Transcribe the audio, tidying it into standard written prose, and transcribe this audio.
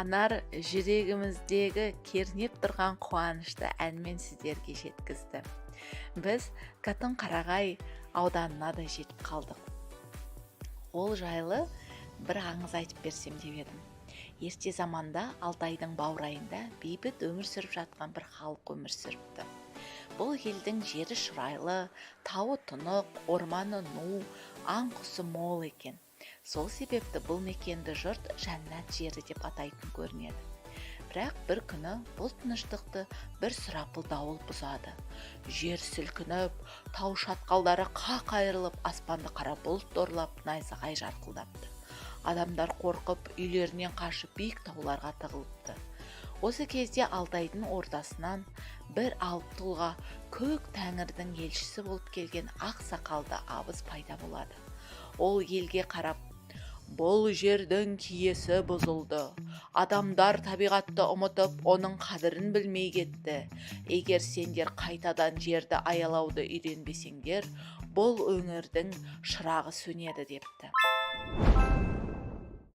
анар жүрегіміздегі кернеп тұрған қуанышты әнмен сіздерге жеткізді. Біз Қатон-Қарағай ауданына да жетіп қалдық. Ол жайлы бір аңыз айтып берсем деп едім. Ерте заманда Алтайдың баурайында бейбіт өмір сүріп жатқан бір халық өмір сүріпті. Бұл елдің жері шұрайлы, тауы тұнық, орманы ну, аң құсы мол екен. Сол себепті бұл мекенді жұрт жәннат жері деп атайтын көрінеді. Бірақ бір күні бұл тыныштықты бір сұрапыл дауыл бұзады. Жер сілкініп, тау шатқалдары қақ айырылып, аспанды қара бұлт торлап, найзағай жарқылдапты. Адамдар қорқып, үйлерінен қашып биік тауларға тығылыпты. Осы кезде Алтайдың ортасынан бір алып тұлға көк тәңірдің елшісі болып келген ақ сақалды абыз пайда болады. Ол елге қарап, бұл жердің киесі бұзылды. Адамдар табиғатты ұмытып, оның қадірін білмей кетті. Егер сендер қайтадан жерді аялауды үйренбесеңдер, бұл өңірдің шырағы сөнеді депті.